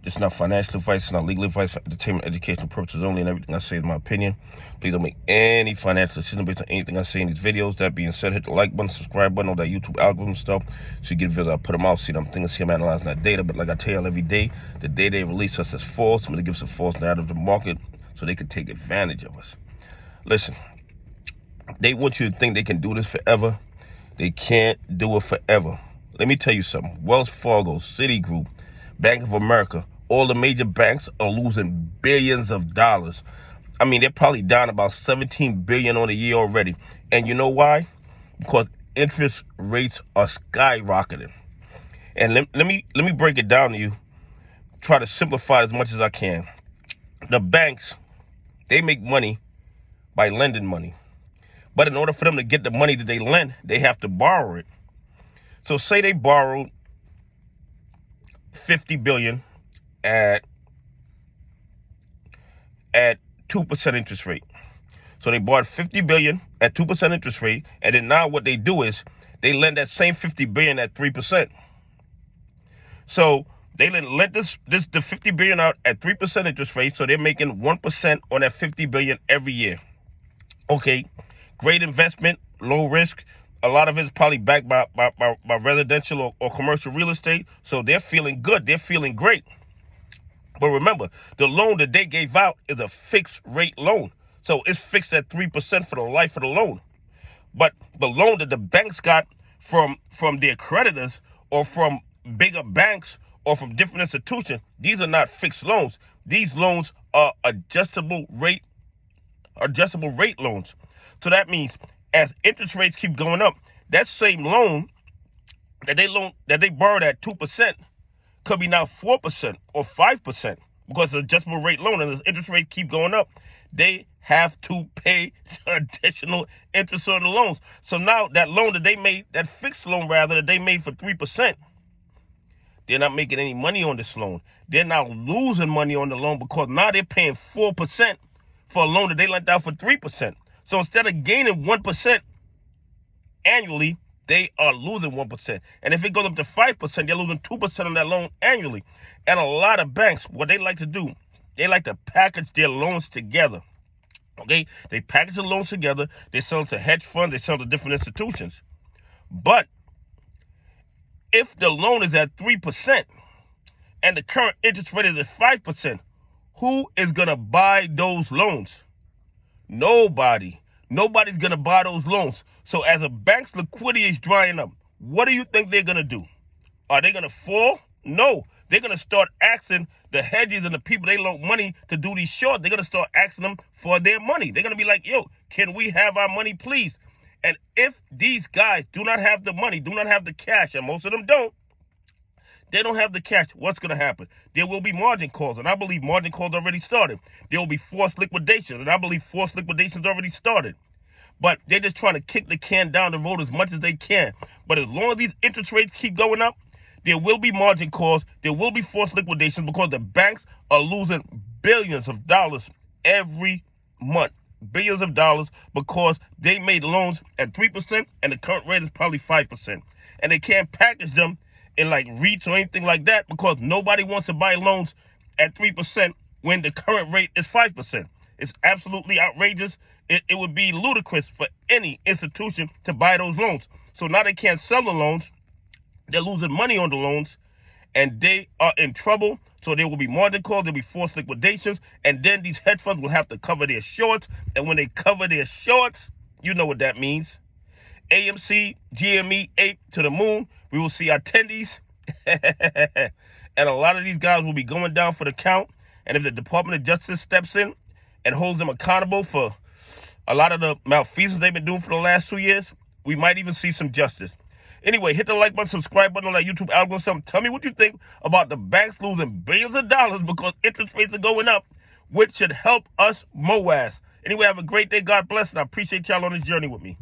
This is not financial advice. It's not legal advice. For entertainment, educational purposes only, and everything I say is my opinion. Please don't make any financial decision based on anything I say in these videos. That being said, hit the like button, subscribe button, all that YouTube algorithm stuff, so you get videos. I put them out, see them things, see them analyzing that data. But like I tell you every day, the day they release us as false, I'm going to give us a false narrative to the market so they can take advantage of us. Listen, they want you to think they can do this forever. They can't do it forever. Let me tell you something. Wells Fargo, Citigroup, Bank of America, all the major banks are losing billions of dollars. I mean, they're probably down about 17 billion on the year already. And you know why? Because interest rates are skyrocketing. And let me break it down to you. Try to simplify it as much as I can. The banks, they make money by lending money. But in order for them to get the money that they lend, they have to borrow it. So say they borrowed 50 billion at 2% interest rate. So they borrowed 50 billion at 2% interest rate, and then now what they do is they lend that same 50 billion at 3%. So they lend the 50 billion out at 3% interest rate, so they're making 1% on that 50 billion every year. Okay, great investment, low risk. A lot of it is probably backed by residential or commercial real estate. So they're feeling good. They're feeling great. But remember, the loan that they gave out is a fixed rate loan. So it's fixed at 3% for the life of the loan. But the loan that the banks got from their creditors or from bigger banks or from different institutions, these are not fixed loans. These loans are adjustable rate loans. So that means as interest rates keep going up, that same loan that they borrowed at 2% could be now 4% or 5% because it's an adjustable rate loan, and as interest rates keep going up, they have to pay additional interest on the loans. So now that loan that they made, that fixed loan rather, that they made for 3%, they're not making any money on this loan. They're now losing money on the loan because now they're paying 4% for a loan that they lent out for 3%. So instead of gaining 1% annually, they are losing 1%. And if it goes up to 5%, they're losing 2% on that loan annually. And a lot of banks, what they like to do, they like to package their loans together. Okay? They package the loans together. They sell to hedge funds. They sell to different institutions. But if the loan is at 3% and the current interest rate is at 5%, who is going to buy those loans? Nobody. Nobody's going to buy those loans. So as a bank's liquidity is drying up, what do you think they're going to do? Are they going to fall? No. They're going to start asking the hedges and the people they loan money to do these shorts. They're going to start asking them for their money. They're going to be like, yo, can we have our money, please? And if these guys do not have the money, do not have the cash, and most of them don't, they don't have the cash, what's going to happen? There will be margin calls, and I believe margin calls already started. There will be forced liquidations, and I believe forced liquidations already started. But they're just trying to kick the can down the road as much as they can. But as long as these interest rates keep going up, there will be margin calls, there will be forced liquidations because the banks are losing billions of dollars every month. Billions of dollars because they made loans at 3% and the current rate is probably 5%. And they can't package them in like REITs or anything like that because nobody wants to buy loans at 3% when the current rate is 5%. It's absolutely outrageous. It would be ludicrous for any institution to buy those loans. So now they can't sell the loans. They're losing money on the loans and they are in trouble. So there will be margin calls, there'll be forced liquidations, and then these hedge funds will have to cover their shorts. And when they cover their shorts, you know what that means. AMC GME APE to the moon. We will see attendees. And a lot of these guys will be going down for the count. And if the Department of Justice steps in and holds them accountable for a lot of the malfeasance they've been doing for the last 2 years, we might even see some justice. Anyway, hit the like button, subscribe button on that YouTube algorithm. Tell me what you think about the banks losing billions of dollars because interest rates are going up, which should help us MOASS. Anyway, have a great day. God bless, and I appreciate y'all on this journey with me.